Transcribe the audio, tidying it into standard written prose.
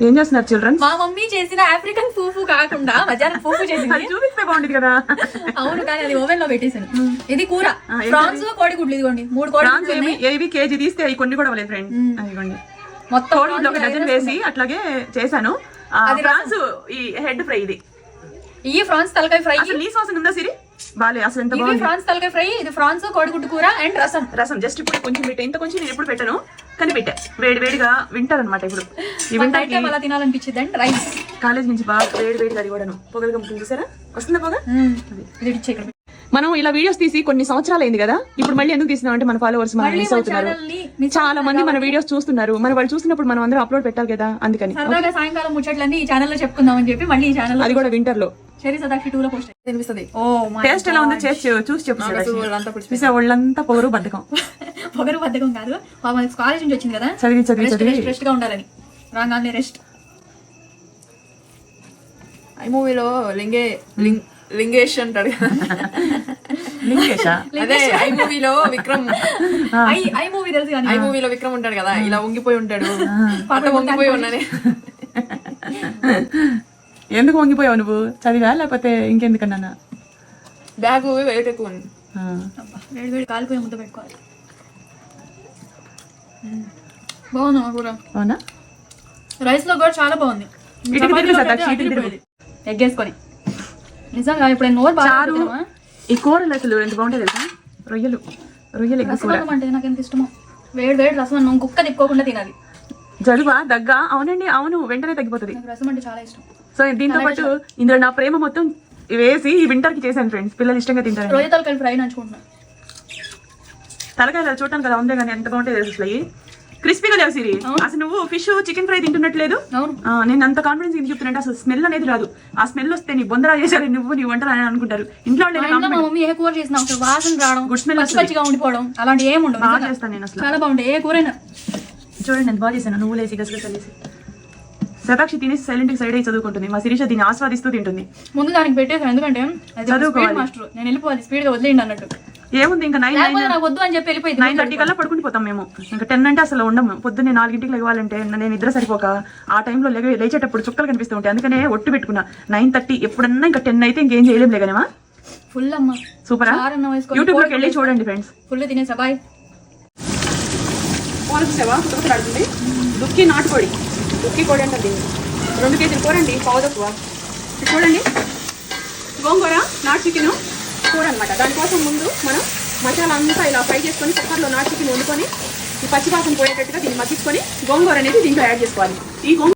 ఏం చేస్తున్నారు చిల్డ్రన్? మా మమ్మీ చేసిన ఆఫ్రికన్ ఫూఫు కాకుండా మధ్యాహ్నం ఫూఫు చేసింది. చూపిస్తే బాగుంటుంది కదా. అవును, కానీ అది ఓవెన్ లో పెట్టేసాను. ఇది కూర ప్రాన్స్ కోడిగుడ్లు, ఇదిగోండి 3 కోడిగుడ్లు. ఏవి కేజీ తీస్తే అవి కొన్ని కూడా అవ్వలేదు ఫ్రెండ్. అదిగోండి మొత్తం కోడిగుడ్లు ఒక డజన్ వేసి అట్లాగే చేశాను. ఫ్రాన్స్ ఈ హెడ్ ఫ్రై, ఇది ఈ ఫ్రాన్స్ తలకాయ ఫ్రై. నీ వాసన ఉందా సిరి? బాలే అసలు ఎంత ఇది బాగుంది. ఫ్రాన్స్ తలకాయ ఫ్రై, ఇది ఫ్రాన్స్ కోడిగుడ్డు కూర అండ్ రసం. జస్ట్ ఇప్పుడు కొంచెం పెట్టా, ఇంత కొంచెం నేను ఎప్పుడు పెట్టాను కానీ పెట్టా. వేడిగా వింటారనమాట ఇప్పుడు ఈ వింటాకి అలా తినాలనిపించింది. అండ్ రైస్ కాలేజ్ నుంచి బాగా వేడిగా అది కూడాను పొగలు గమ్ముతుంది చూసారా, వస్తుందా పొగ? మనం ఇలా వీడియోస్ తీసి కొన్ని సంవత్సరాలు అయింది కదా, ఇప్పుడు మళ్ళీ ఎందుకు తీసినాం అంటే మన ఫాలోవర్స్ మనం మిస్ అవుతున్నారు. చాలా మంది మన వీడియోస్ చూస్తున్నారు, మన వాళ్ళు చూస్తున్నప్పుడు మనం అందరం అప్లోడ్ పెట్టాలి కదా, అందుకని సరదాగా సాయంకాలం ముచ్చట్లన్నీ ఈ ఛానల్ లో చెప్పుకుందాం అని చెప్పి మళ్ళీ ఈ ఛానల్, అది కూడా వింటర్ లో చెరీ సదాక్షి 2 లో పోస్ట్ అనిపిస్తుంది. టేస్ట్ ఎలా ఉందో చూసి చెప్పు. ఒళ్ళంతా పొగరు బద్దకం. పొగరు బద్దకం కాదు, కాలేజ్ నుంచి వచ్చింది కదా, చదివి రెస్ట్ గా ఉండాలని రాగానే రెస్ట్. ఐ మూవీలో లింగేష్ అంటాడు కదా, అదే ఐ మూవీలో విక్రమ్. ఐ మూవీ తెలుసు కానీ ఐ మూవీలో విక్రమ్ ఉంటాడు కదా, ఇలా వంగిపోయి ఉంటాడు. వంగిపోయి ఉన్నానే. ఎందుకు వంగిపోయావు నువ్వు? చదివా లేకపోతే ఇంకెందుకన్నా? బ్యాగ్ వెయిట్ ఎక్కువ ఉంది. వేడి కాలిపోయి ముద్ద పెట్టుకోవాలి. బాగుంది కూర. అవునా? రైస్ లో కూడా చాలా బాగుంది. ఎగ్ వేసుకొని నిజంగా ఇప్పుడు నోరు బాగా. ఈ కూరలు అసలు ఎంత బాగుంటాయి తెలుసా? రొయ్యలు ఎగ్ కూర అంటే నాకు ఎంత ఇష్టమో. వేడి రసం అన్నం కుక్క తిప్పుకోకుండా తినాలి. జలుబా దగ్గ? అవునండి, అవును, వెంటనే తగ్గిపోతుంది. రసం అంటే చాలా ఇష్టం. సో దీంతో పాటు ఇందులో నా ప్రేమ మొత్తం వేసి ఈ వింటర్ కి చేశాను ఫ్రెండ్స్. పిల్లలు ఇష్టంగా తింటారు. రొయ్య తలకాయలు ఫ్రై నంచుకుంటున్నాను. తలకాయలు చూడటానికి కదా ఉందే కానీ ఎంత బాగుంటాయి తెలుసు అసలు. క్రిస్పీగా లేవు సిరి. అసలు నువ్వు ఫిష్ చికెన్ ఫ్రై తింటున్నట్లేదు. నేను అంత కాన్ఫిడెన్స్ ఏం చెప్తున్నా, అసలు స్మెల్ అనేది రాదు. ఆ స్మెల్ వస్తే నీ బొందరా చేశారు నువ్వు, నీ వంటలు అని అనుకుంటారు. ఇంట్లో మమ్మీ ఏ కూర చేసినా వాసన రావడం, గుడ్ స్మెల్ పచ్చిగా ఉండిపోవడం అలాంటి ఏమి ఉండదు. బాగా చేస్తాను నేను అసలు. చాలా బాగుంటాయి ఏ కూరైనా. చూడండి ఎంత బాగా చేశాను. నువ్వు లేచి గసగసాలేసి. శతాక్షి తినేసి సైలెంట్ గా సైడ్ అయ్యి చదువుకుంటుంది. మా శిరీష దీన్ని ఆస్వాదిస్తూ తింటుంది. ముందు దానికి పెట్టేసాను, ఎందుకంటే చదువుకోవాలి మాస్టర్, నేను వెళ్ళిపోవాలి స్పీడ్ గా వదిలేయండి అన్నట్టు. ఏముంది ఇంకా 9:30 కల్లా పడుకుండిపోతాం మేము. ఇంకా 10 అంటే అసలు ఉండము. పొద్దున్నే 4ంటికి లెగవాలంటే నేను నిద్ర సరిపోక ఆ టైంలో లేచేటప్పుడు చుక్కలు కనిపిస్తూ ఉంటాయి. అందుకనే ఒట్టు పెట్టుకున్నా 9:30. ఎప్పుడన్నా ఇంకా 10 అయితే ఇంకేం చేయలేం లేకనేమా. ఫుల్ అమ్మ సూపరా. యూట్యూబ్ లోకి వెళ్ళి చూడండి ఫ్రెండ్స్. ఫుల్ తినేసా. బాయ్. ఆడుతుంది దుక్కి నాటుకోడి, దుక్కి కోడి అంటే 2 కేజీలు కూరండి, పావు తక్కువ. చూడండి గోంగూర నాటు చికెన్ కూర అనమాట. దానికోసం ముందు మనం మసాలా అంతా ఇలా ఫ్రై చేసుకొని కుక్కర్లో నాటు చికెన్ వండుకొని ఈ పచ్చివాసన పోయేటట్టుగా దీన్ని మగ్గించుకొని గోంగూర అనేది దీంట్లో యాడ్ చేసుకోవాలి. ఈ